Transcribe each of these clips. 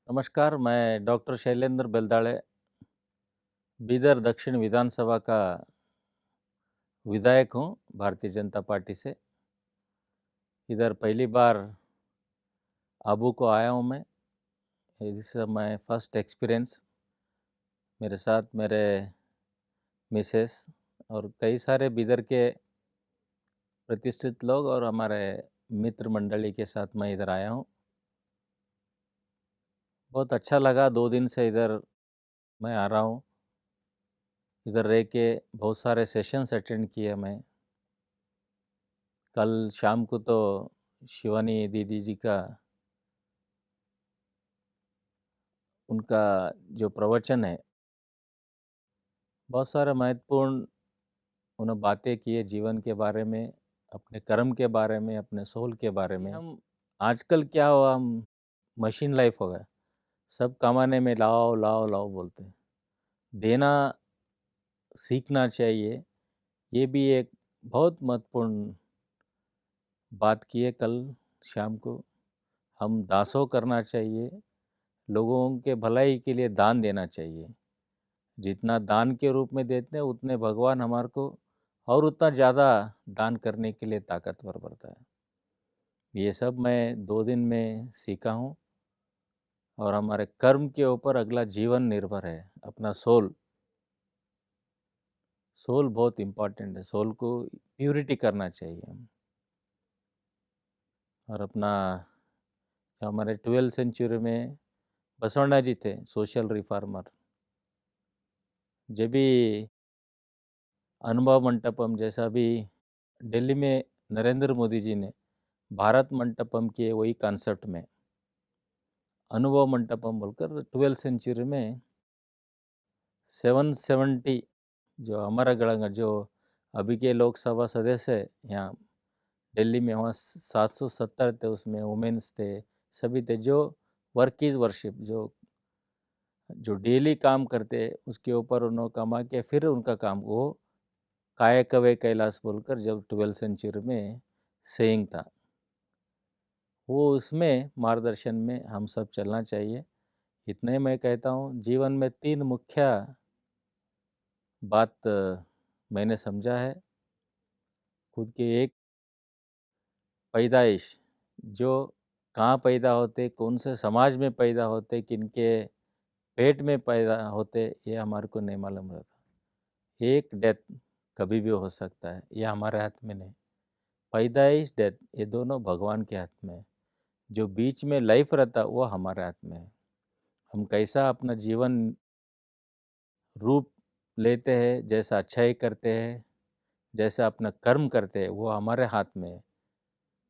नमस्कार, मैं डॉक्टर शैलेंद्र बेलदाड़े, बीदर दक्षिण विधानसभा का विधायक हूँ, भारतीय जनता पार्टी से। इधर पहली बार आबू को आया हूँ मैं। This is my first experience. मेरे साथ मेरे मिसेस और कई सारे बीदर के प्रतिष्ठित लोग और हमारे मित्र मंडली के साथ मैं इधर आया हूँ। बहुत अच्छा लगा, 2 दिन से इधर मैं आ रहा हूँ। इधर रह के बहुत सारे सेशंस अटेंड किए मैं। कल शाम को तो शिवानी दीदी जी का उनका जो प्रवचन है, बहुत सारे महत्वपूर्ण उन्होंने बातें की है जीवन के बारे में, अपने कर्म के बारे में, अपने सोल के बारे में। हम आजकल क्या हुआ, हम मशीन लाइफ हो गया, सब कमाने में लाओ लाओ लाओ बोलते हैं। देना सीखना चाहिए, ये भी एक बहुत महत्वपूर्ण बात की है कल शाम को। हम दासों करना चाहिए, लोगों के भलाई के लिए दान देना चाहिए। जितना दान के रूप में देते हैं उतने भगवान हमारे को और उतना ज़्यादा दान करने के लिए ताकतवर बनता है। ये सब मैं 2 दिन में सीखा हूँ और हमारे कर्म के ऊपर अगला जीवन निर्भर है। अपना सोल बहुत इम्पोर्टेंट है। सोल को प्यूरिटी करना चाहिए हम। और अपना हमारे 12th सेंचुरी में बसवण्णा जी थे, सोशल रिफॉर्मर। जब भी अनुभव मंटपम जैसा भी दिल्ली में नरेंद्र मोदी जी ने भारत मंटपम के वही कॉन्सेप्ट में अनुभव मंटपम बोलकर 12th सेंचुरी में 770 जो हमारा गणंग जो अभी के लोकसभा सदस्य है यहाँ दिल्ली में, वहाँ 770 थे। उसमें वुमेन्स थे, सभी थे जो वर्क इज वर्शिप, जो डेली काम करते उसके ऊपर उन्होंने कमा के फिर उनका काम वो कायकवे कैलाश बोलकर जब 12th सेंचुरी में सेइंग था, वो उसमें मार्गदर्शन में हम सब चलना चाहिए। इतने मैं कहता हूँ। जीवन में 3 मुख्य बात मैंने समझा है खुद के। एक, पैदाइश, जो कहाँ पैदा होते, कौन से समाज में पैदा होते, किनके पेट में पैदा होते, ये हमारे को नहीं मालूम रहता। एक, डेथ कभी भी हो सकता है, ये हमारे हाथ में नहीं। पैदाइश, डेथ, ये दोनों भगवान के हाथ में है। जो बीच में लाइफ रहता वो हमारे हाथ में है। हम कैसा अपना जीवन रूप लेते हैं, जैसा अच्छाई करते हैं, जैसा अपना कर्म करते हैं, वो हमारे हाथ में है।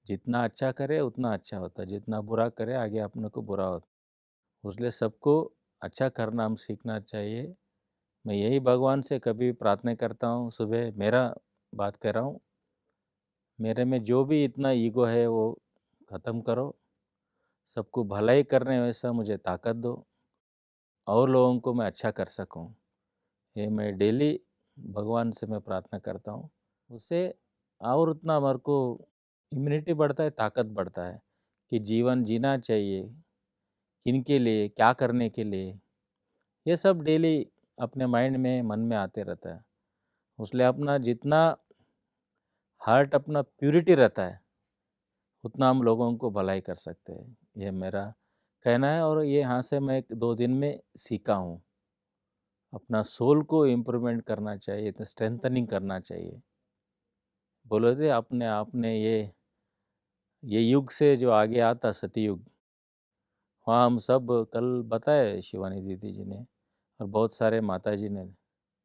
जितना अच्छा करे उतना अच्छा होता है, जितना बुरा करे आगे अपने को बुरा होता। इसलिए सबको अच्छा करना हम सीखना चाहिए। मैं यही भगवान से कभी प्रार्थना करता हूँ। सुबह मेरा बात कर रहा हूँ, मेरे में जो भी इतना ईगो है वो ख़त्म करो, सबको भलाई करने वैसा मुझे ताकत दो और लोगों को मैं अच्छा कर सकूं। ये मैं डेली भगवान से मैं प्रार्थना करता हूँ। उससे और उतना हमारे को इम्यूनिटी बढ़ता है, ताकत बढ़ता है कि जीवन जीना चाहिए, किनके लिए, क्या करने के लिए, ये सब डेली अपने माइंड में, मन में आते रहता है। उसलिए अपना जितना हार्ट अपना प्यूरिटी रहता है उतना हम लोगों को भलाई कर सकते हैं, ये मेरा कहना है। और ये यहाँ से मैं 2 दिन में सीखा हूँ। अपना सोल को इम्प्रूवमेंट करना चाहिए, तो स्ट्रेंथनिंग करना चाहिए। बोले थे अपने आपने ये युग से जो आगे आता सतयुग, वहाँ हम सब कल बताए शिवानी दीदी जी ने और बहुत सारे माता जी ने,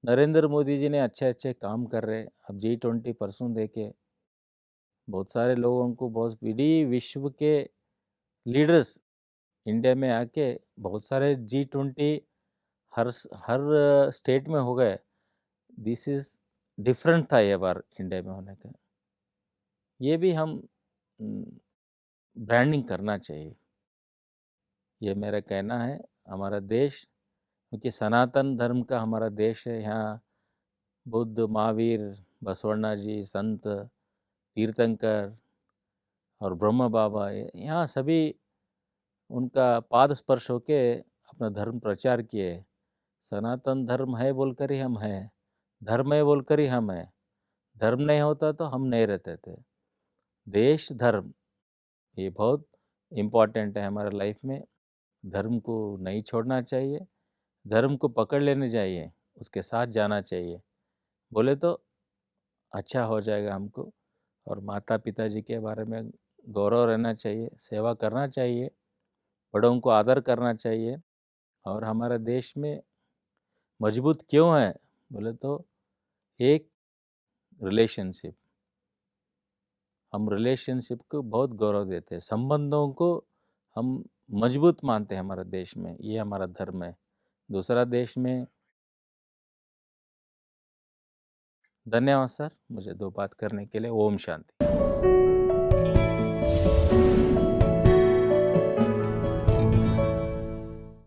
नरेंद्र मोदी जी ने अच्छे अच्छे काम कर रहे। अब G20 देके बहुत सारे लोगों को, बहुत बड़ी विश्व के लीडर्स इंडिया में आके बहुत सारे G20 हर स्टेट में हो गए। दिस इज डिफरेंट था ये बार इंडिया में होने का। ये भी हम ब्रांडिंग करना चाहिए, ये मेरा कहना है। हमारा देश, क्योंकि सनातन धर्म का हमारा देश है, यहाँ बुद्ध, महावीर, बसवण्णा जी, संत, तीर्थंकर और ब्रह्म बाबा, यहाँ सभी उनका पाद स्पर्श होके अपना धर्म प्रचार किए। सनातन धर्म है बोलकर ही हम हैं, धर्म है बोलकर ही हम हैं। धर्म नहीं होता तो हम नहीं रहते थे। देश धर्म ये बहुत इम्पोर्टेंट है हमारे लाइफ में। धर्म को नहीं छोड़ना चाहिए, धर्म को पकड़ लेना चाहिए, उसके साथ जाना चाहिए, बोले तो अच्छा हो जाएगा हमको। और माता पिताजी के बारे में गौरव रहना चाहिए, सेवा करना चाहिए, बड़ों को आदर करना चाहिए। और हमारे देश में मजबूत क्यों है बोले तो एक रिलेशनशिप, हम रिलेशनशिप को बहुत गौरव देते हैं, संबंधों को हम मजबूत मानते हैं हमारे देश में, ये हमारा धर्म है। दूसरा देश में धन्यवाद सर, मुझे दो बात करने के लिए। ओम शांति।